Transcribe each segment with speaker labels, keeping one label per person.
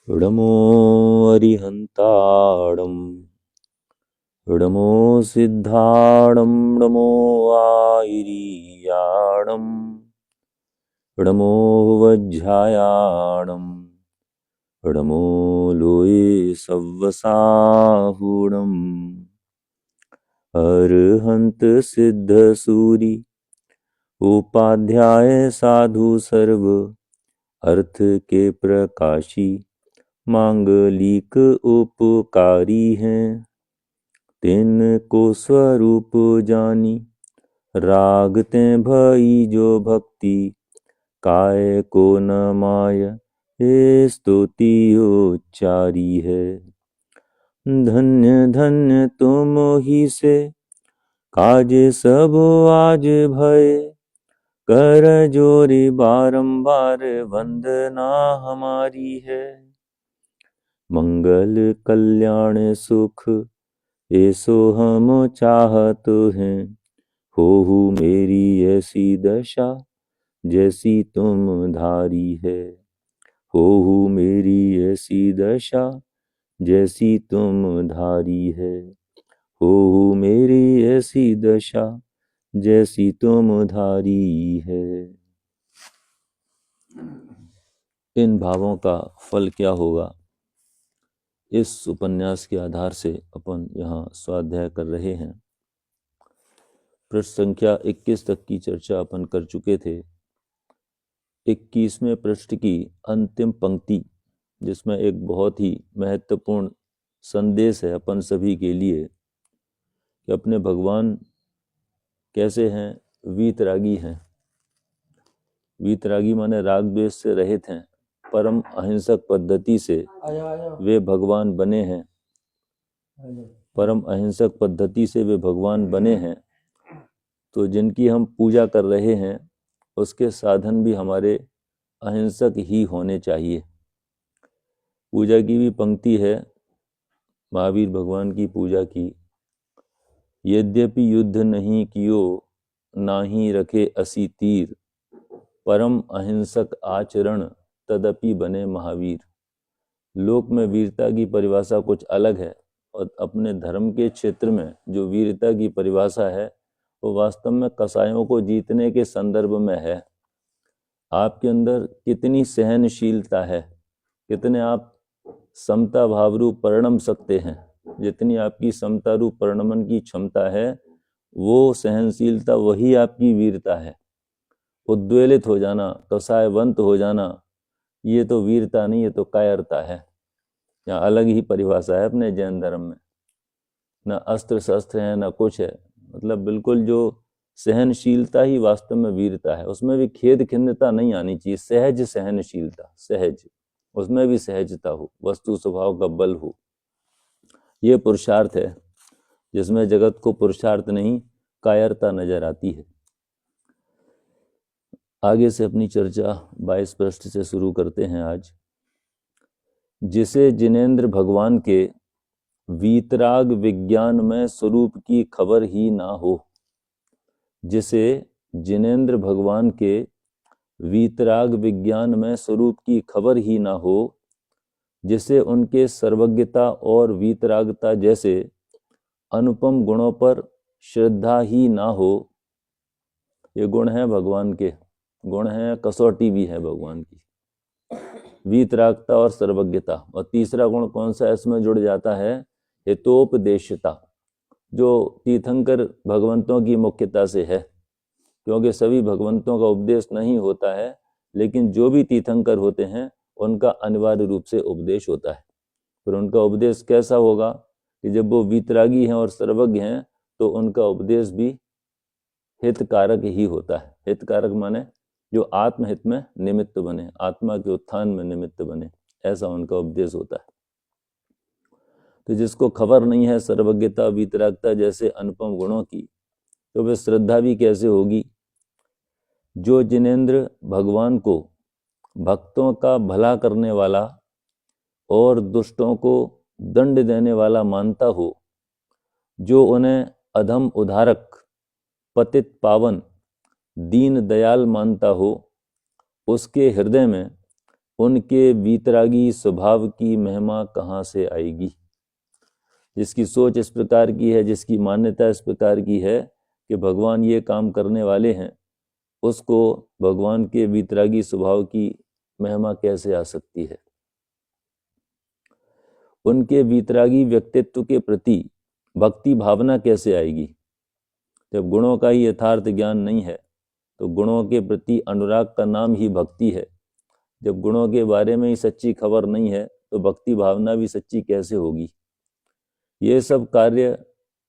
Speaker 1: नमो अरिहन्ताणं नमो सिद्धाणं नमो आयिरीयाणं नमो वज्रायाणं नमो लोये सव्वसाहुणम् अरहंत सिद्ध सूरि उपाध्याय साधु सर्व अर्थ के प्रकाशी मांगलिक उपकारी हैं। तिनको स्वरूप जानी रागते भई जो भक्ति काय को न माय हे स्तुति उच्चारी है। धन्य धन्य तुम ही से काज सब आज भय कर जोरी बारंबार वंदना हमारी है। मंगल कल्याण सुख ऐसो हम चाहत हैं। होहु मेरी ऐसी दशा जैसी तुम धारी है। होहु मेरी ऐसी दशा जैसी तुम धारी है। होहु मेरी ऐसी दशा जैसी तुम धारी है। इन भावों का फल क्या होगा, इस उपन्यास के आधार से अपन यहाँ स्वाध्याय कर रहे हैं। पृष्ठ संख्या 21 तक की चर्चा अपन कर चुके थे। 21वें पृष्ठ की अंतिम पंक्ति, जिसमें एक बहुत ही महत्वपूर्ण संदेश है अपन सभी के लिए कि अपने भगवान कैसे हैं, वीतरागी हैं। वीतरागी माने राग द्वेष से रहित हैं, परम अहिंसक पद्धति से वे भगवान बने हैं। परम अहिंसक पद्धति से वे भगवान बने हैं, तो जिनकी हम पूजा कर रहे हैं उसके साधन भी हमारे अहिंसक ही होने चाहिए। पूजा की भी पंक्ति है महावीर भगवान की पूजा की, यद्यपि युद्ध नहीं कियो नाही रखे असी तीर, परम अहिंसक आचरण तदपि बने महावीर। लोक में वीरता की परिभाषा कुछ अलग है और अपने धर्म के क्षेत्र में जो वीरता की परिभाषा है वो वास्तव में कसायों को जीतने के संदर्भ में है। आपके अंदर कितनी सहनशीलता है, कितने आप समता भाव रूप परिणम सकते हैं। जितनी आपकी समता रूप परिणमन की क्षमता है वो सहनशीलता, वही आपकी वीरता है। उद्वेलित हो जाना, कसायवंत हो जाना, ये तो वीरता नहीं, ये तो कायरता है। यहाँ अलग ही परिभाषा है अपने जैन धर्म में। ना अस्त्र शस्त्र है ना कुछ है, मतलब बिल्कुल जो सहनशीलता ही वास्तव में वीरता है। उसमें भी खेद खिन्नता नहीं आनी चाहिए, सहज सहनशीलता, सहज, उसमें भी सहजता हो, वस्तु स्वभाव का बल हो। ये पुरुषार्थ है जिसमें जगत को पुरुषार्थ नहीं कायरता नजर आती है। आगे से अपनी चर्चा 22 पृष्ठ से शुरू करते हैं आज। जिसे जिनेंद्र भगवान के वीतराग विज्ञान में स्वरूप की खबर ही ना हो। जिसे जिनेंद्र भगवान के वीतराग विज्ञान में स्वरूप की खबर ही ना हो, जिसे उनके सर्वज्ञता और वीतरागता जैसे अनुपम गुणों पर श्रद्धा ही ना हो। ये गुण है भगवान के, गुण है, कसौटी भी है भगवान की, वीतरागता और सर्वज्ञता। और तीसरा गुण कौन सा इसमें जुड़ जाता है, हितोपदेशता, जो तीर्थंकर भगवंतों की मुख्यता से है। क्योंकि सभी भगवंतों का उपदेश नहीं होता है, लेकिन जो भी तीर्थंकर होते हैं उनका अनिवार्य रूप से उपदेश होता है। फिर उनका उपदेश कैसा होगा कि जब वो वीतरागी हैं और सर्वज्ञ हैं तो उनका उपदेश भी हितकारक ही होता है। हितकारक माने जो आत्महित में निमित्त बने, आत्मा के उत्थान में निमित्त बने, ऐसा उनका उपदेश होता है। तो जिसको खबर नहीं है सर्वज्ञता वीतरागता जैसे अनुपम गुणों की, तो वे श्रद्धा भी कैसे होगी। जो जिनेंद्र भगवान को भक्तों का भला करने वाला और दुष्टों को दंड देने वाला मानता हो, जो उन्हें अधम उद्धारक, पतित पावन, दीन दयाल मानता हो, उसके हृदय में उनके वीतरागी स्वभाव की महिमा कहाँ से आएगी। जिसकी सोच इस प्रकार की है, जिसकी मान्यता इस प्रकार की है कि भगवान ये काम करने वाले हैं, उसको भगवान के वीतरागी स्वभाव की महिमा कैसे आ सकती है। उनके वीतरागी व्यक्तित्व के प्रति भक्ति भावना कैसे आएगी। जब गुणों का ही यथार्थ ज्ञान नहीं है तो गुणों के प्रति अनुराग का नाम ही भक्ति है। जब गुणों के बारे में ही सच्ची खबर नहीं है तो भक्ति भावना भी सच्ची कैसे होगी। ये सब कार्य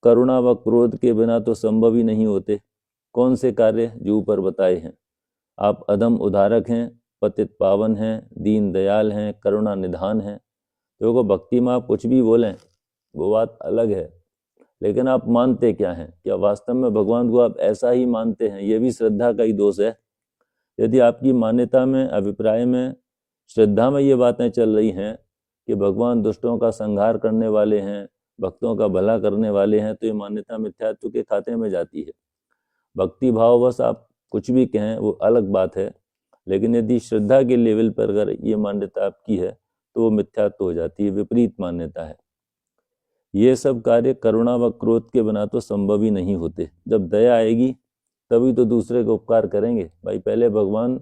Speaker 1: करुणा व क्रोध के बिना तो संभव ही नहीं होते। कौन से कार्य? जो ऊपर बताए हैं। आप अधम उद्धारक हैं, पतित पावन हैं, दीन दयाल हैं, करुणा निधान हैं। देखो भक्ति में आप कुछ भी बोलें वो बात अलग है, लेकिन आप मानते क्या हैं? क्या वास्तव में भगवान को आप ऐसा ही मानते हैं? ये भी श्रद्धा का ही दोष है। यदि आपकी मान्यता में, अभिप्राय में, श्रद्धा में ये बातें चल रही हैं कि भगवान दुष्टों का संहार करने वाले हैं, भक्तों का भला करने वाले हैं, तो ये मान्यता मिथ्यात्व के खाते में जाती है। भक्ति भाववश आप कुछ भी कहें वो अलग बात है, लेकिन यदि श्रद्धा के लेवल पर अगर ये मान्यता आपकी है तो वो मिथ्यात्व हो जाती है, विपरीत मान्यता है। ये सब कार्य करुणा व क्रोध के बिना तो संभव ही नहीं होते। जब दया आएगी तभी तो दूसरे को उपकार करेंगे। भाई पहले भगवान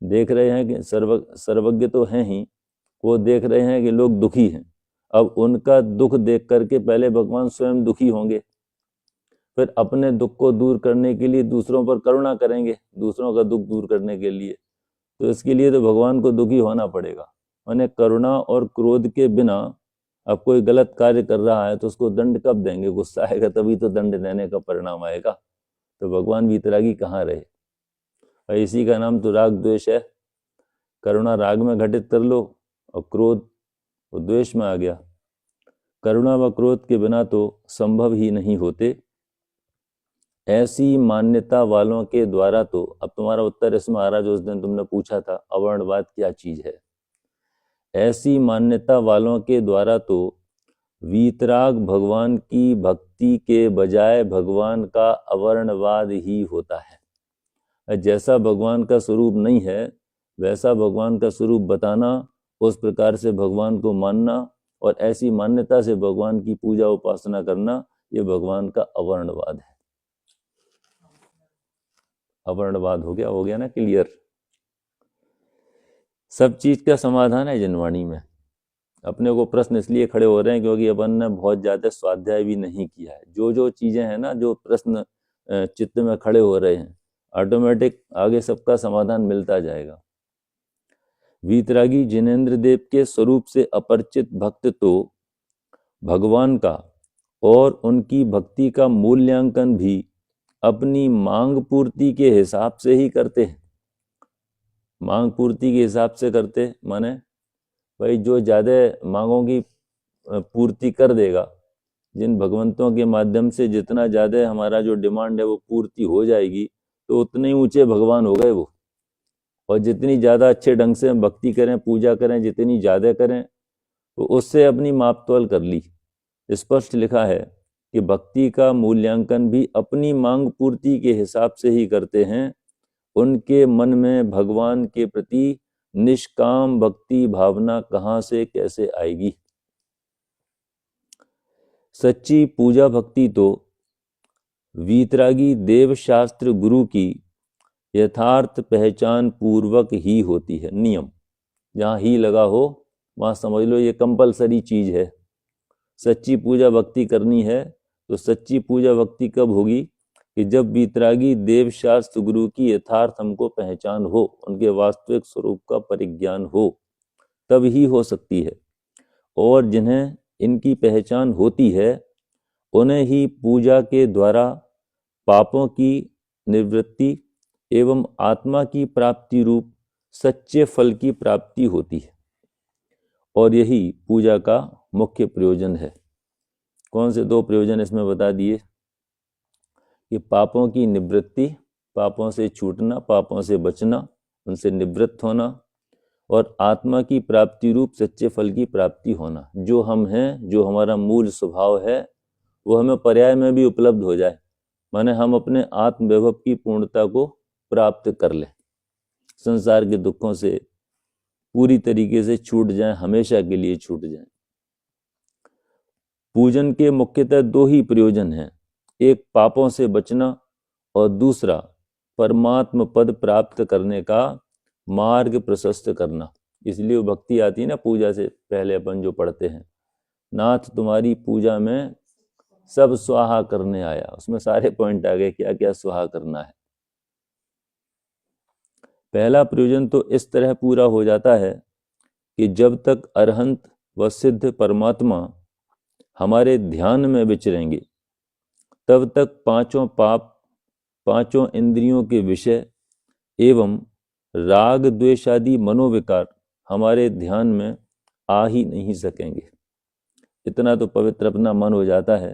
Speaker 1: देख रहे हैं कि सर्वज्ञ तो हैं ही, वो देख रहे हैं कि लोग दुखी हैं। अब उनका दुख देख करके पहले भगवान स्वयं दुखी होंगे, फिर अपने दुख को दूर करने के लिए दूसरों पर करुणा करेंगे, दूसरों का दुख दूर करने के लिए। तो इसके लिए तो भगवान को दुखी होना पड़ेगा। माने करुणा और क्रोध के बिना अब कोई गलत कार्य कर रहा है तो उसको दंड कब देंगे? गुस्सा आएगा तभी तो दंड देने का परिणाम आएगा। तो भगवान वीतरागी कहाँ रहे? और इसी का नाम तो राग द्वेष है। करुणा राग में घटित कर लो और क्रोध वो द्वेष में आ गया। करुणा व क्रोध के बिना तो संभव ही नहीं होते। ऐसी मान्यता वालों के द्वारा तो, अब तुम्हारा उत्तर इसमें आ रहा जो उस दिन तुमने पूछा था, अवर्णवाद क्या चीज है। ऐसी मान्यता वालों के द्वारा तो वीतराग भगवान की भक्ति के बजाय भगवान का अवर्णवाद ही होता है। जैसा भगवान का स्वरूप नहीं है वैसा भगवान का स्वरूप बताना, उस प्रकार से भगवान को मानना और ऐसी मान्यता से भगवान की पूजा उपासना करना, ये भगवान का अवर्णवाद है। अवर्णवाद हो गया ना क्लियर। सब चीज का समाधान है जिनवाणी में। अपने को प्रश्न इसलिए खड़े हो रहे हैं क्योंकि अपन ने बहुत ज्यादा स्वाध्याय भी नहीं किया है। जो चीजें हैं ना, जो प्रश्न चित्त में खड़े हो रहे हैं, ऑटोमेटिक आगे सबका समाधान मिलता जाएगा। वीतरागी जिनेंद्र देव के स्वरूप से अपरिचित भक्त तो भगवान का और उनकी भक्ति का मूल्यांकन भी अपनी मांग पूर्ति के हिसाब से ही करते हैं। मांग पूर्ति के हिसाब से करते माने भाई जो ज्यादा मांगों की पूर्ति कर देगा, जिन भगवंतों के माध्यम से जितना ज्यादा हमारा जो डिमांड है वो पूर्ति हो जाएगी, तो उतने ही ऊंचे भगवान हो गए वो। और जितनी ज्यादा अच्छे ढंग से हम भक्ति करें, पूजा करें, जितनी ज्यादा करें, तो उससे अपनी मापतोल कर ली। स्पष्ट लिखा है कि भक्ति का मूल्यांकन भी अपनी मांग पूर्ति के हिसाब से ही करते हैं। उनके मन में भगवान के प्रति निष्काम भक्ति भावना कहाँ से कैसे आएगी। सच्ची पूजा भक्ति तो वीतरागी देव शास्त्र गुरु की यथार्थ पहचान पूर्वक ही होती है। नियम जहाँ ही लगा हो वहाँ समझ लो ये कंपलसरी चीज है। सच्ची पूजा भक्ति करनी है तो सच्ची पूजा भक्ति कब होगी कि जब वीतरागी देव शास्त्र गुरु की यथार्थ हमको पहचान हो, उनके वास्तविक स्वरूप का परिज्ञान हो, तब ही हो सकती है। और जिन्हें इनकी पहचान होती है उन्हें ही पूजा के द्वारा पापों की निवृत्ति एवं आत्मा की प्राप्ति रूप सच्चे फल की प्राप्ति होती है। और यही पूजा का मुख्य प्रयोजन है। कौन से दो प्रयोजन इसमें बता दिए कि पापों की निवृत्ति, पापों से छूटना, पापों से बचना, उनसे निवृत्त होना, और आत्मा की प्राप्ति रूप सच्चे फल की प्राप्ति होना। जो हम हैं, जो हमारा मूल स्वभाव है, वो हमें पर्याय में भी उपलब्ध हो जाए, माने हम अपने आत्म वैभव की पूर्णता को प्राप्त कर लें, संसार के दुखों से पूरी तरीके से छूट जाएं, हमेशा के लिए छूट जाएं। पूजन के मुख्यतः दो ही प्रयोजन हैं, एक पापों से बचना और दूसरा परमात्म पद प्राप्त करने का मार्ग प्रशस्त करना। इसलिए वो भक्ति आती है ना पूजा से पहले, अपन जो पढ़ते हैं, नाथ तुम्हारी पूजा में सब स्वाहा करने आया, उसमें सारे पॉइंट आ गए क्या क्या स्वाहा करना है। पहला प्रयोजन तो इस तरह पूरा हो जाता है कि जब तक अरहंत व सिद्ध परमात्मा हमारे ध्यान में विचरेंगे तब तक पांचों पाप, पांचों इंद्रियों के विषय एवं राग द्वेषादि मनोविकार हमारे ध्यान में आ ही नहीं सकेंगे। इतना तो पवित्र अपना मन हो जाता है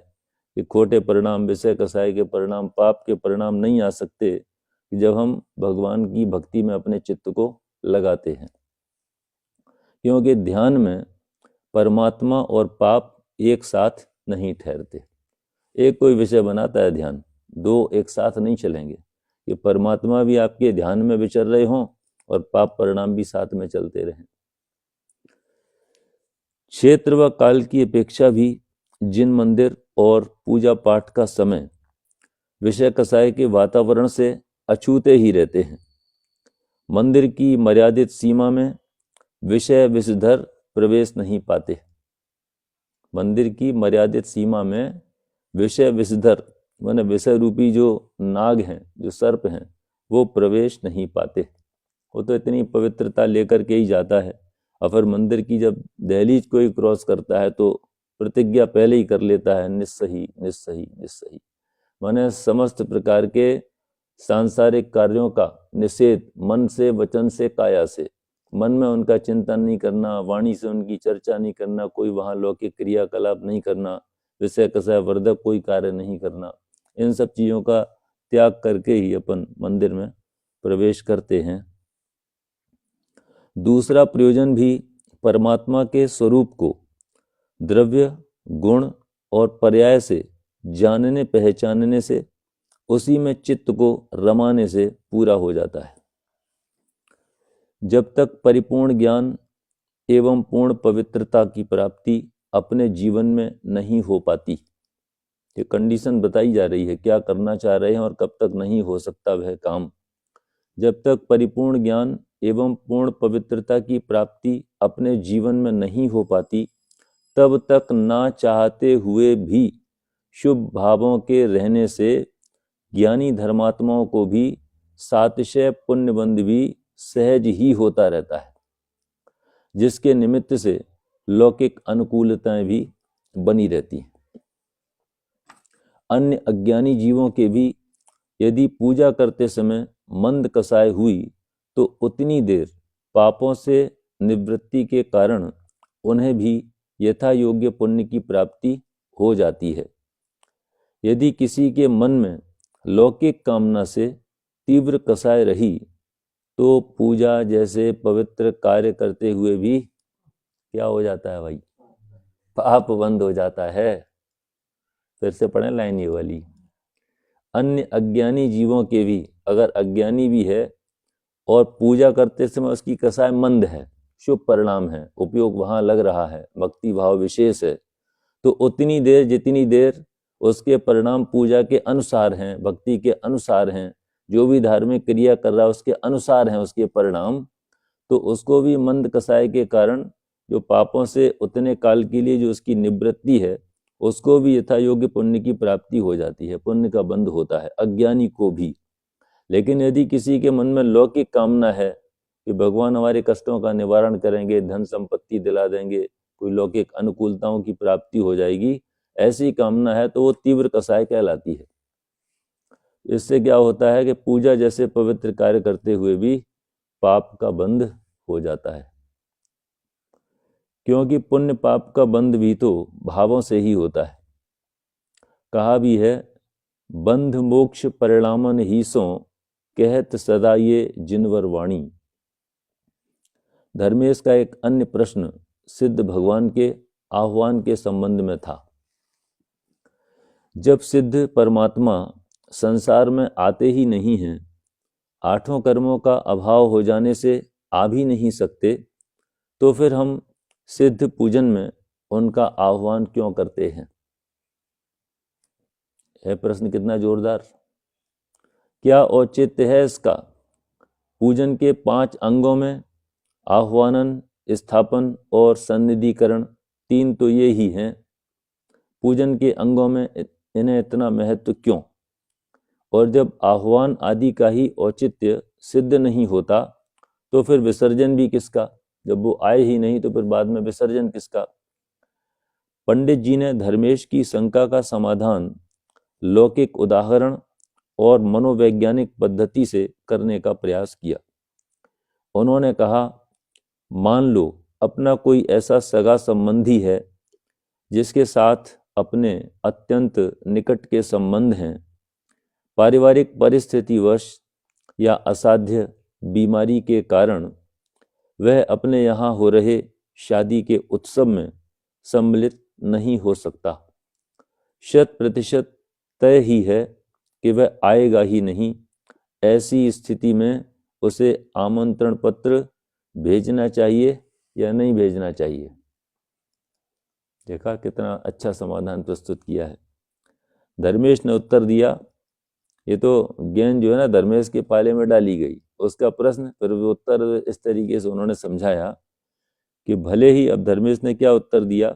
Speaker 1: कि खोटे परिणाम, विषय कसाय के परिणाम, पाप के परिणाम नहीं आ सकते जब हम भगवान की भक्ति में अपने चित्त को लगाते हैं। क्योंकि ध्यान में परमात्मा और पाप एक साथ नहीं ठहरते। एक कोई विषय बनाता है ध्यान, दो एक साथ नहीं चलेंगे। कि परमात्मा भी आपके ध्यान में विचर रहे हों और पाप परिणाम भी साथ में चलते रहें। क्षेत्र व काल की अपेक्षा भी जिन मंदिर और पूजा पाठ का समय विषय कसाय के वातावरण से अछूते ही रहते हैं, मंदिर की मर्यादित सीमा में विषय विषधर प्रवेश नहीं पाते। मंदिर की मर्यादित सीमा में विषय विषधर माने विषय रूपी जो नाग हैं, जो सर्प हैं, वो प्रवेश नहीं पाते। वो तो इतनी पवित्रता लेकर के ही जाता है, और फिर मंदिर की जब दहलीज कोई क्रॉस करता है तो प्रतिज्ञा पहले ही कर लेता है, निस्सही निस्सही निस्सही, माने समस्त प्रकार के सांसारिक कार्यों का निषेध, मन से, वचन से, काया से। मन में उनका चिंतन नहीं करना, वाणी से उनकी चर्चा नहीं करना, कोई वहाँ लौकिक क्रियाकलाप नहीं करना, विषय कसाय वर्धक कोई कार्य नहीं करना। इन सब चीज़ों का त्याग करके ही अपन मंदिर में प्रवेश करते हैं। दूसरा प्रयोजन भी परमात्मा के स्वरूप को द्रव्य, गुण और पर्याय से जानने पहचानने से, उसी में चित्त को रमाने से पूरा हो जाता है। जब तक परिपूर्ण ज्ञान एवं पूर्ण पवित्रता की प्राप्ति अपने जीवन में नहीं हो पाती, ये कंडीशन बताई जा रही है, क्या करना चाह रहे हैं और कब तक नहीं हो सकता वह काम। जब तक परिपूर्ण ज्ञान एवं पूर्ण पवित्रता की प्राप्ति अपने जीवन में नहीं हो पाती, तब तक ना चाहते हुए भी शुभ भावों के रहने से ज्ञानी धर्मात्माओं को भी सातिशय पुण्यबंध भी सहज ही होता रहता है, जिसके निमित्त से लौकिक अनुकूलताएं भी बनी रहती हैं। अन्य अज्ञानी जीवों के भी यदि पूजा करते समय मंद कसाय हुई तो उतनी देर पापों से निवृत्ति के कारण उन्हें भी यथा योग्य पुण्य की प्राप्ति हो जाती है। यदि किसी के मन में लौकिक कामना से तीव्र कसाय रही तो पूजा जैसे पवित्र कार्य करते हुए भी क्या हो जाता है भाई, पाप बंद हो जाता है। फिर से पढ़ें लाइन ये वाली, अन्य अज्ञानी जीवों के भी, अगर अज्ञानी भी है और पूजा करते समय उसकी कसाय मंद है, शुभ परिणाम है, उपयोग वहां लग रहा है, भक्ति भाव विशेष है, तो उतनी देर जितनी देर उसके परिणाम पूजा के अनुसार हैं, भक्ति के अनुसार हैं, जो भी धार्मिक क्रिया कर रहा है उसके अनुसार हैं उसके परिणाम, तो उसको भी मंद कसाय के कारण जो पापों से उतने काल के लिए जो उसकी निवृत्ति है, उसको भी यथा योग्य पुण्य की प्राप्ति हो जाती है, पुण्य का बंध होता है अज्ञानी को भी। लेकिन यदि किसी के मन में लौकिक कामना है कि भगवान हमारे कष्टों का निवारण करेंगे, धन संपत्ति दिला देंगे, कोई लौकिक अनुकूलताओं की प्राप्ति हो जाएगी, ऐसी कामना है तो वो तीव्र कसाय कहलाती है। इससे क्या होता है कि पूजा जैसे पवित्र कार्य करते हुए भी पाप का बंध हो जाता है, क्योंकि पुण्य पाप का बंध भी तो भावों से ही होता है। कहा भी है, बंध मोक्ष परिणामन ही सो कहत सदा ये जिनवर वाणी। धर्मेश का एक अन्य प्रश्न सिद्ध भगवान के आह्वान के संबंध में था। जब सिद्ध परमात्मा संसार में आते ही नहीं हैं, आठों कर्मों का अभाव हो जाने से आ भी नहीं सकते, तो फिर हम सिद्ध पूजन में उनका आह्वान क्यों करते हैं? यह प्रश्न कितना जोरदार। क्या औचित्य है इसका? पूजन के 5 अंगों में आह्वानन, स्थापन और सन्निधिकरण 3 तो ये ही हैं। पूजन के अंगों में इन्हें इतना महत्व क्यों? और जब आह्वान आदि का ही औचित्य सिद्ध नहीं होता तो फिर विसर्जन भी किसका? जब वो आए ही नहीं तो फिर बाद में विसर्जन किसका? पंडित जी ने धर्मेश की शंका का समाधान लौकिक उदाहरण और मनोवैज्ञानिक पद्धति से करने का प्रयास किया। उन्होंने कहा, मान लो अपना कोई ऐसा सगा संबंधी है जिसके साथ अपने अत्यंत निकट के संबंध हैं। पारिवारिक परिस्थितिवश या असाध्य बीमारी के कारण वह अपने यहाँ हो रहे शादी के उत्सव में सम्मिलित नहीं हो सकता। 100% तय ही है कि वह आएगा ही नहीं। ऐसी स्थिति में उसे आमंत्रण पत्र भेजना चाहिए या नहीं भेजना चाहिए? देखा कितना अच्छा समाधान प्रस्तुत किया है। धर्मेश ने उत्तर दिया, ये तो गेंद जो है ना धर्मेश के पाले में डाली गई, उसका प्रश्न फिर उत्तर इस तरीके से उन्होंने समझाया कि भले ही, अब धर्मेश ने क्या उत्तर दिया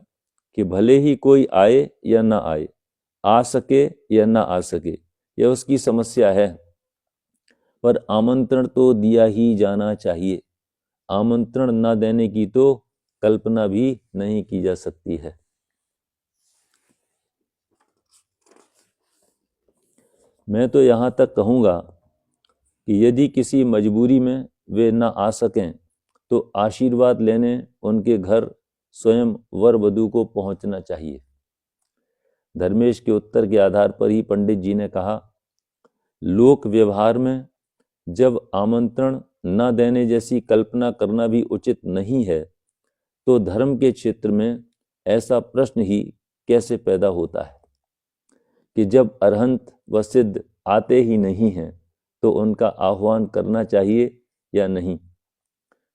Speaker 1: कि भले ही कोई आए या ना आए, आ सके या ना आ सके, यह उसकी समस्या है, पर आमंत्रण तो दिया ही जाना चाहिए। आमंत्रण ना देने की तो कल्पना भी नहीं की जा सकती है। मैं तो यहाँ तक कहूँगा कि यदि किसी मजबूरी में वे ना आ सकें तो आशीर्वाद लेने उनके घर स्वयं वर वधू को पहुँचना चाहिए। धर्मेश के उत्तर के आधार पर ही पंडित जी ने कहा, लोक व्यवहार में जब आमंत्रण न देने जैसी कल्पना करना भी उचित नहीं है तो धर्म के क्षेत्र में ऐसा प्रश्न ही कैसे पैदा होता है कि जब अरहंत व सिद्ध आते ही नहीं हैं तो उनका आह्वान करना चाहिए या नहीं?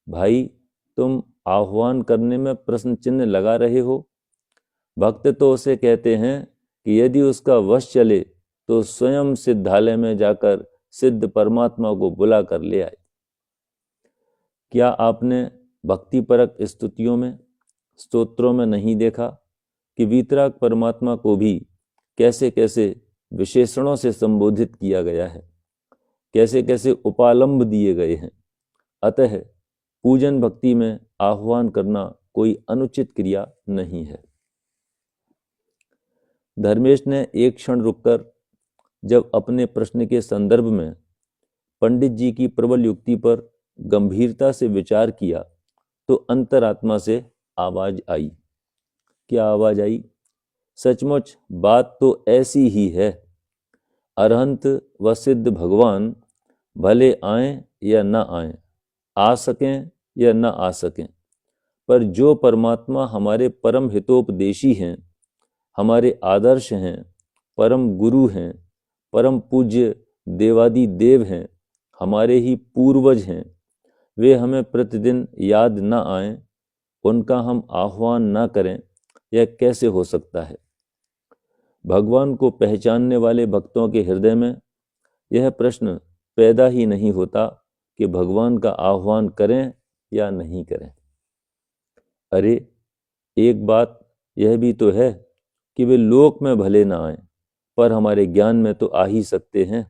Speaker 1: भाई, तुम आह्वान करने में प्रश्न चिन्ह लगा रहे हो। भक्त तो उसे कहते हैं कि यदि उसका वश चले तो स्वयं सिद्धालय में जाकर सिद्ध परमात्मा को बुला कर ले आए। क्या आपने भक्तिपरक स्तुतियों में, स्तोत्रों में नहीं देखा कि वीतराग परमात्मा को भी कैसे कैसे विशेषणों से संबोधित किया गया है, कैसे कैसे उपालंब दिए गए हैं। अतः पूजन भक्ति में आह्वान करना कोई अनुचित क्रिया नहीं है। धर्मेश ने एक क्षण रुककर जब अपने प्रश्न के संदर्भ में पंडित जी की प्रबल युक्ति पर गंभीरता से विचार किया तो अंतरात्मा से आवाज आई। क्या आवाज आई? सचमुच बात तो ऐसी ही है। अरहंत व सिद्ध भगवान भले आएं या न आएं, आ सकें या न आ सकें, पर जो परमात्मा हमारे परम हितोपदेशी हैं, हमारे आदर्श हैं, परम गुरु हैं, परम पूज्य देवादि देव हैं, हमारे ही पूर्वज हैं, वे हमें प्रतिदिन याद न आएं, उनका हम आह्वान न करें, यह कैसे हो सकता है? भगवान को पहचानने वाले भक्तों के हृदय में यह प्रश्न पैदा ही नहीं होता कि भगवान का आह्वान करें या नहीं करें। अरे, एक बात यह भी तो है कि वे लोक में भले ना आएं, पर हमारे ज्ञान में तो आ ही सकते हैं।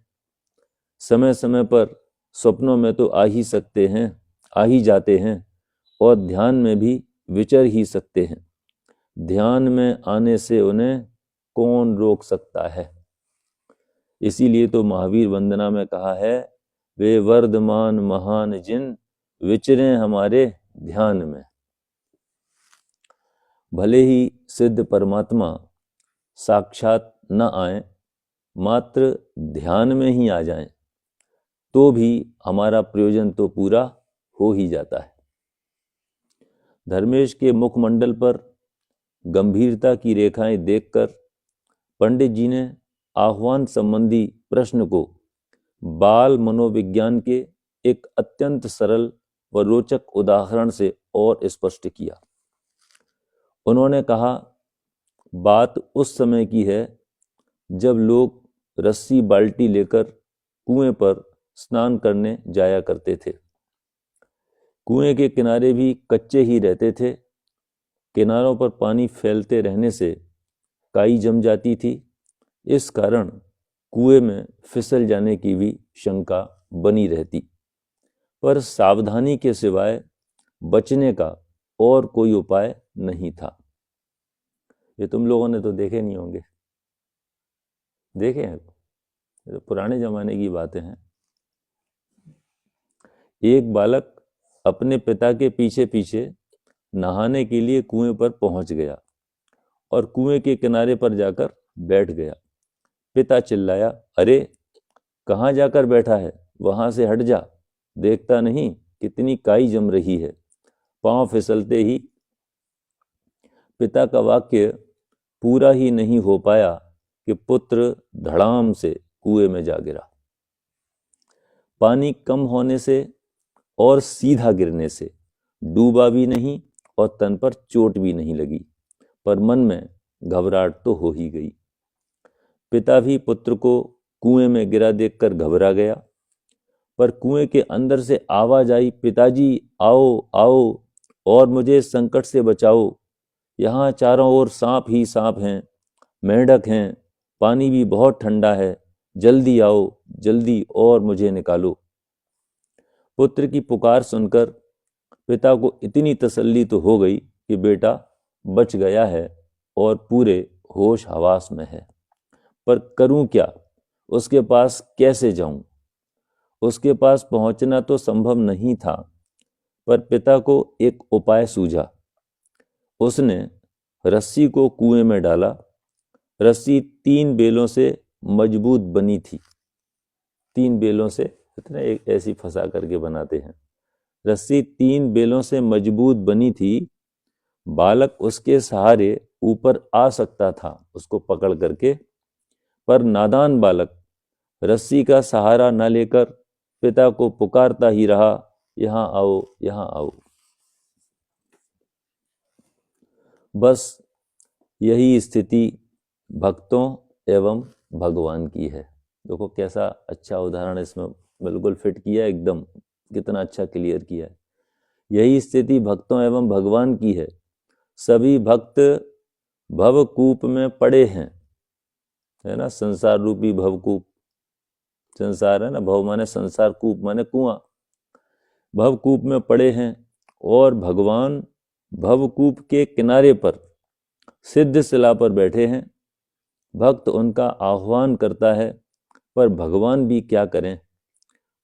Speaker 1: समय समय पर स्वप्नों में तो आ ही सकते हैं, आ ही जाते हैं, और ध्यान में भी विचर ही सकते हैं। ध्यान में आने से उन्हें कौन रोक सकता है? इसीलिए तो महावीर वंदना में कहा है, वे वर्धमान महान जिन विचरें हमारे ध्यान में। भले ही सिद्ध परमात्मा साक्षात न आए, मात्र ध्यान में ही आ जाएं, तो भी हमारा प्रयोजन तो पूरा हो ही जाता है। धर्मेश के मुखमंडल पर गंभीरता की रेखाएं देखकर पंडित जी ने आह्वान संबंधी प्रश्न को बाल मनोविज्ञान के एक अत्यंत सरल व रोचक उदाहरण से और स्पष्ट किया। उन्होंने कहा, बात उस समय की है जब लोग रस्सी बाल्टी लेकर कुएं पर स्नान करने जाया करते थे। कुएं के किनारे भी कच्चे ही रहते थे। किनारों पर पानी फैलते रहने से काई जम जाती थी। इस कारण कुएं में फिसल जाने की भी शंका बनी रहती, पर सावधानी के सिवाय बचने का और कोई उपाय नहीं था। ये तुम लोगों ने तो देखे नहीं होंगे, देखे हैं? ये तो पुराने जमाने की बातें हैं। एक बालक अपने पिता के पीछे पीछे नहाने के लिए कुएं पर पहुंच गया और कुएं के किनारे पर जाकर बैठ गया। पिता चिल्लाया, अरे कहाँ जाकर बैठा है, वहां से हट जा, देखता नहीं कितनी काई जम रही है। पांव फिसलते ही पिता का वाक्य पूरा ही नहीं हो पाया कि पुत्र धड़ाम से कुएं में जा गिरा। पानी कम होने से और सीधा गिरने से डूबा भी नहीं और तन पर चोट भी नहीं लगी, पर मन में घबराहट तो हो ही गई। पिता भी पुत्र को कुएं में गिरा देखकर घबरा गया, पर कुएं के अंदर से आवाज आई, पिताजी आओ आओ और मुझे संकट से बचाओ। यहाँ चारों ओर सांप ही सांप हैं, मेंढक हैं, पानी भी बहुत ठंडा है, जल्दी आओ जल्दी और मुझे निकालो। पुत्र की पुकार सुनकर पिता को इतनी तसल्ली तो हो गई कि बेटा बच गया है और पूरे होश हवास में है, पर करूं क्या, उसके पास कैसे जाऊं? उसके पास पहुंचना तो संभव नहीं था, पर पिता को एक उपाय सूझा। उसने रस्सी को कुएं में डाला। रस्सी 3 बेलों से मजबूत बनी थी। 3 बेलों से, इतना एक ऐसी फंसा करके बनाते हैं। रस्सी 3 बेलों से मजबूत बनी थी। बालक उसके सहारे ऊपर आ सकता था उसको पकड़ करके, पर नादान बालक रस्सी का सहारा न लेकर पिता को पुकारता ही रहा, यहां आओ यहां आओ। बस यही स्थिति भक्तों एवं भगवान की है। देखो कैसा अच्छा उदाहरण इसमें बिल्कुल फिट किया, एकदम कितना अच्छा क्लियर किया है। यही स्थिति भक्तों एवं भगवान की है। सभी भक्त भवकूप में पड़े हैं, है ना, संसार रूपी भवकूप। संसार है ना, भव माने संसार, कूप माने कुआं। भवकूप में पड़े हैं और भगवान भवकूप के किनारे पर सिद्ध शिला पर बैठे हैं। भक्त उनका आह्वान करता है, पर भगवान भी क्या करें,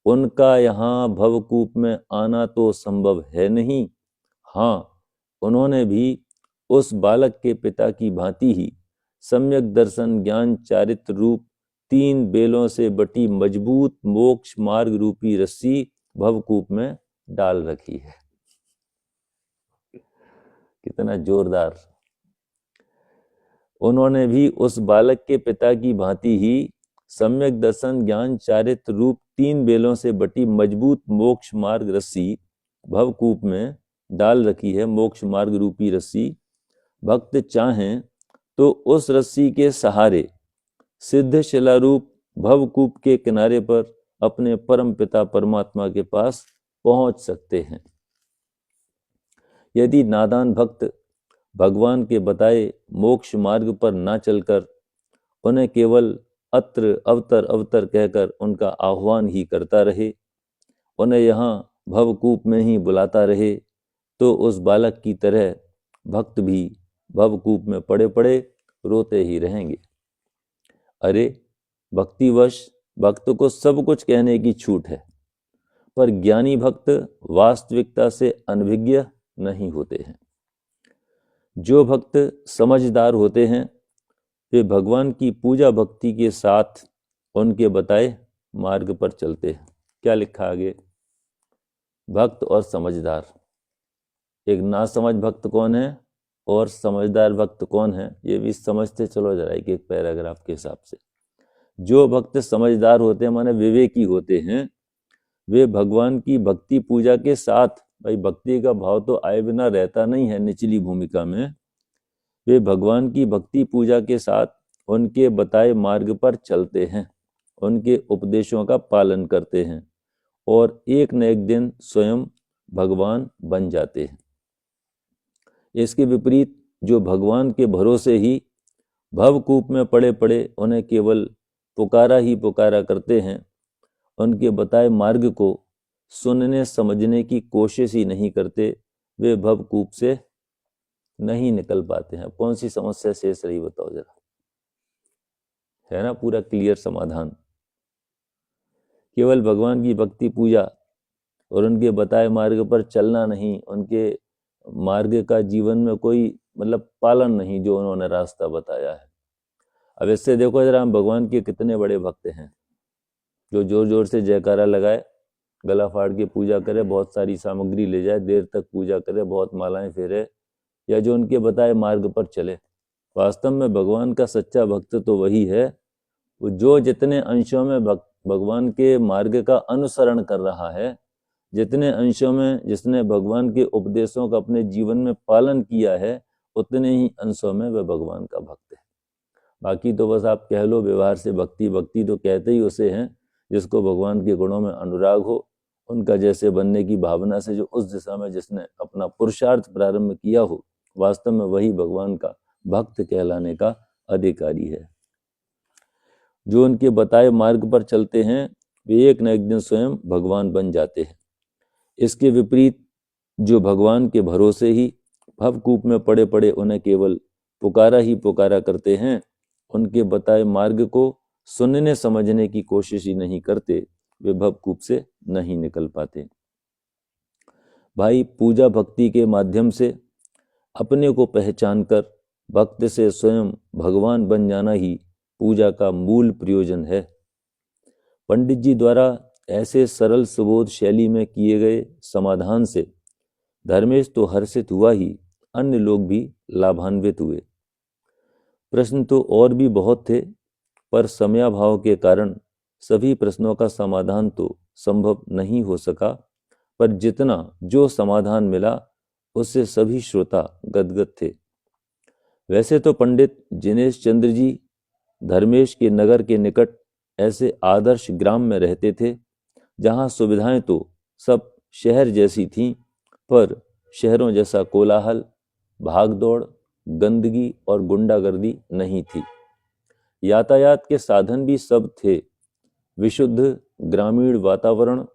Speaker 1: उनका यहाँ भवकूप में आना तो संभव है नहीं। हाँ, उन्होंने भी उस बालक के पिता की भांति ही सम्यक दर्शन ज्ञान चारित्र रूप 3 बेलों से बटी मजबूत मोक्ष मार्ग रूपी रस्सी भवकूप में डाल रखी है। कितना जोरदार। उन्होंने भी उस बालक के पिता की भांति ही सम्यक दर्शन ज्ञान चारित्र रूप 3 बेलों से बटी मजबूत मोक्ष मार्ग रस्सी भवकूप में डाल रखी है। मोक्ष मार्ग रूपी रस्सी भक्त चाहें तो उस रस्सी के सहारे सिद्ध शिला रूप भवकूप के किनारे पर अपने परम पिता परमात्मा के पास पहुंच सकते हैं। यदि नादान भक्त भगवान के बताए मोक्ष मार्ग पर ना चलकर उन्हें केवल अत्र अवतर अवतर कहकर उनका आह्वान ही करता रहे, उन्हें यहाँ भवकूप में ही बुलाता रहे, तो उस बालक की तरह भक्त भी भवकूप में पड़े पड़े रोते ही रहेंगे। अरे भक्तिवश भक्त को सब कुछ कहने की छूट है, पर ज्ञानी भक्त वास्तविकता से अनभिज्ञ नहीं होते हैं। जो भक्त समझदार होते हैं वे भगवान की पूजा भक्ति के साथ उनके बताए मार्ग पर चलते हैं। क्या लिखा आगे? भक्त और समझदार। एक नासमझ भक्त कौन है और समझदार भक्त कौन है, ये भी समझते चलो जरा एक एक पैराग्राफ के हिसाब से। जो भक्त समझदार होते हैं माने विवेकी होते हैं, वे भगवान की भक्ति पूजा के साथ भाई भक्ति का भाव तो आए बिना रहता नहीं है निचली भूमिका में। वे भगवान की भक्ति पूजा के साथ उनके बताए मार्ग पर चलते हैं, उनके उपदेशों का पालन करते हैं और एक न एक दिन स्वयं भगवान बन जाते हैं। इसके विपरीत जो भगवान के भरोसे ही भवकूप में पड़े पड़े उन्हें केवल पुकारा ही पुकारा करते हैं, उनके बताए मार्ग को सुनने समझने की कोशिश ही नहीं करते, वे भवकूप से नहीं निकल पाते हैं। कौन सी समस्या शेष रही बताओ जरा, है ना पूरा क्लियर समाधान। केवल भगवान की भक्ति पूजा और उनके बताए मार्ग पर चलना नहीं, उनके मार्ग का जीवन में कोई मतलब पालन नहीं जो उन्होंने रास्ता बताया है। अब इससे देखो जरा, हम भगवान के कितने बड़े भक्त हैं, जो जोर जोर से जयकारा लगाए, गला फाड़ के पूजा करे, बहुत सारी सामग्री ले जाए, देर तक पूजा करे, बहुत मालाएं फेरे, या जो उनके बताए मार्ग पर चले। वास्तव में भगवान का सच्चा भक्त तो वही है वो जो जितने अंशों में भगवान के मार्ग का अनुसरण कर रहा है, जितने अंशों में जिसने भगवान के उपदेशों का अपने जीवन में पालन किया है, उतने ही अंशों में वह भगवान का भक्त है। बाकी तो बस आप कह लो व्यवहार से भक्ति, भक्ति तो कहते ही उसे हैं जिसको भगवान के गुणों में अनुराग हो, उनका जैसे बनने की भावना से जो उस दिशा में जिसने अपना पुरुषार्थ प्रारंभ किया हो, वास्तव में वही भगवान का भक्त कहलाने का अधिकारी है। जो उनके बताए मार्ग पर चलते हैं वे एक न एक दिन स्वयं भगवान बन जाते हैं। इसके विपरीत जो भगवान के भरोसे ही भवकूप में पड़े पड़े उन्हें केवल पुकारा ही पुकारा करते हैं, उनके बताए मार्ग को सुनने समझने की कोशिश ही नहीं करते, वे भवकूप से नहीं निकल पाते। भाई पूजा भक्ति के माध्यम से अपने को पहचान कर भक्त से स्वयं भगवान बन जाना ही पूजा का मूल प्रयोजन है। पंडित जी द्वारा ऐसे सरल सुबोध शैली में किए गए समाधान से धर्मेश तो हर्षित हुआ ही, अन्य लोग भी लाभान्वित हुए। प्रश्न तो और भी बहुत थे, पर समयाभाव के कारण सभी प्रश्नों का समाधान तो संभव नहीं हो सका, पर जितना जो समाधान मिला उससे सभी श्रोता गदगद थे। वैसे तो पंडित जिनेश चंद्र जी धर्मेश के नगर के निकट ऐसे आदर्श ग्राम में रहते थे जहां सुविधाएं तो सब शहर जैसी थीं, पर शहरों जैसा कोलाहल, भागदौड़, गंदगी और गुंडागर्दी नहीं थी। यातायात के साधन भी सब थे, विशुद्ध ग्रामीण वातावरण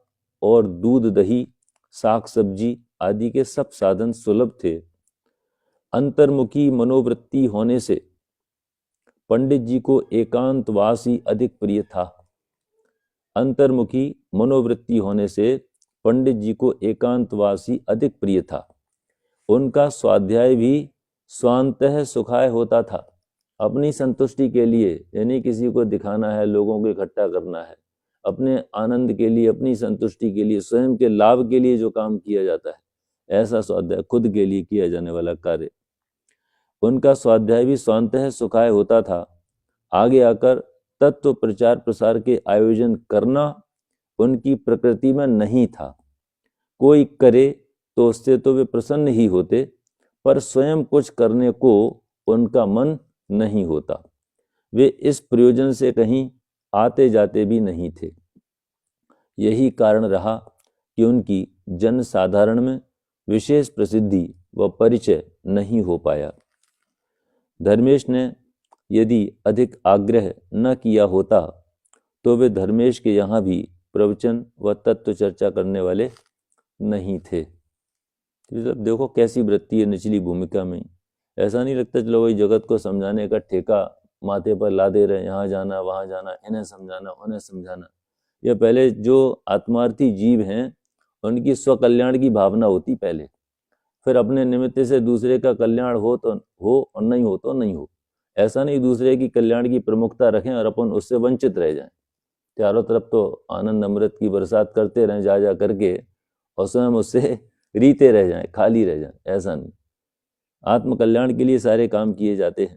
Speaker 1: और दूध दही, साग सब्जी आदि के सब साधन सुलभ थे। अंतर्मुखी मनोवृत्ति होने से पंडित जी को एकांतवास ही अधिक प्रिय था। अंतर्मुखी मनोवृत्ति होने से पंडित जी को एकांतवास ही अधिक प्रिय था। उनका स्वाध्याय भी स्वांतः सुखाय होता था, अपनी संतुष्टि के लिए, यानी किसी को दिखाना है, लोगों को इकट्ठा करना है, अपने आनंद के लिए, अपनी संतुष्टि के लिए, स्वयं के लाभ के लिए जो काम किया जाता है, ऐसा स्वाध्याय खुद के लिए किया जाने वाला कार्य। उनका स्वाध्याय भी स्वांतः सुखाय होता था। आगे आकर तत्व प्रचार प्रसार के आयोजन करना उनकी प्रकृति में नहीं था। कोई करे तो उससे तो वे प्रसन्न ही होते, पर स्वयं कुछ करने को उनका मन नहीं होता। वे इस प्रयोजन से कहीं आते जाते भी नहीं थे। यही कारण रहा कि उनकी जन साधारण में विशेष प्रसिद्धि व परिचय नहीं हो पाया। धर्मेश ने यदि अधिक आग्रह न किया होता तो वे धर्मेश के यहाँ भी प्रवचन व तत्व चर्चा करने वाले नहीं थे। देखो कैसी वृत्ति है निचली भूमिका में। ऐसा नहीं लगता चलो वही जगत को समझाने का ठेका माथे पर ला दे रहे, यहाँ जाना वहाँ जाना, इन्हें समझाना उन्हें समझाना। यह पहले जो आत्मार्थी जीव हैं उनकी स्वकल्याण की भावना होती पहले, फिर अपने निमित्त से दूसरे का कल्याण हो तो हो और नहीं हो तो नहीं हो। ऐसा नहीं दूसरे की कल्याण की प्रमुखता रखें और अपन उससे वंचित रह जाएं, चारों तरफ तो आनंद अमृत की बरसात करते रहें जा जा करके और स्वयं उससे रीते रह जाएं, खाली रह जाएं। ऐसा नहीं, आत्मकल्याण के लिए सारे काम किए जाते हैं।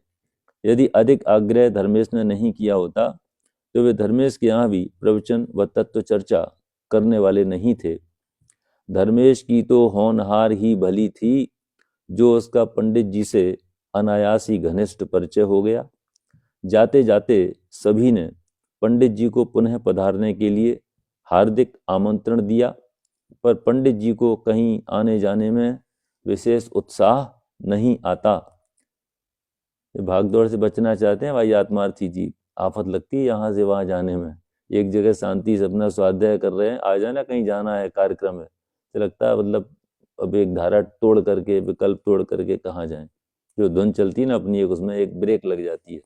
Speaker 1: यदि अधिक आग्रह धर्मेश ने नहीं किया होता तो वे धर्मेश के यहाँ भी प्रवचन व तत्व चर्चा करने वाले नहीं थे। धर्मेश की तो होनहार ही भली थी, जो उसका पंडित जी से अनायास ही घनिष्ठ परिचय हो गया। जाते जाते सभी ने पंडित जी को पुनः पधारने के लिए हार्दिक आमंत्रण दिया, पर पंडित जी को कहीं आने जाने में विशेष उत्साह नहीं आता। ये भागदौड़ से बचना चाहते हैं भाई आत्मार्थी जी, आफत लगती है यहाँ से वहाँ जाने में। एक जगह शांति से अपना स्वाध्याय कर रहे हैं, आ जाना कहीं जाना है कार्यक्रम है, तो लगता है मतलब अब एक धारा तोड़ करके, विकल्प तोड़ करके कहाँ जाएं। जो धुन चलती है ना अपनी, एक उसमें एक ब्रेक लग जाती है।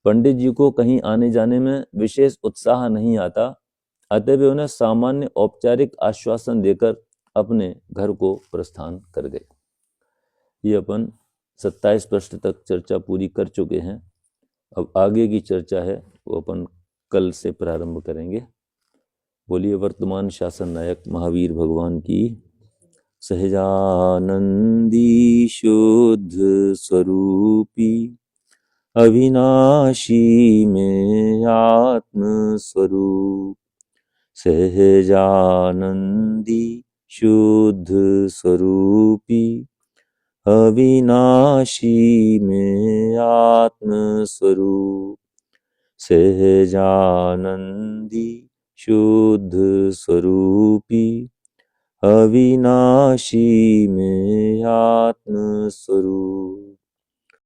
Speaker 1: पंडित जी को कहीं आने जाने में विशेष उत्साह नहीं आता, अतः वे उन्हें सामान्य औपचारिक आश्वासन देकर अपने घर को प्रस्थान कर गए। ये अपन 27 पृष्ठ तक चर्चा पूरी कर चुके हैं। अब आगे की चर्चा है वो अपन कल से प्रारंभ करेंगे। बोलिए वर्तमान शासन नायक महावीर भगवान की सहजानंदी शुद्ध स्वरूपी अविनाशी में आत्म स्वरूप, सहजानंदी शुद्ध स्वरूपी अविनाशी में आत्म स्वरूप, सहजानंदी शुद्ध स्वरूपी अविनाशी में आत्म स्वरूप।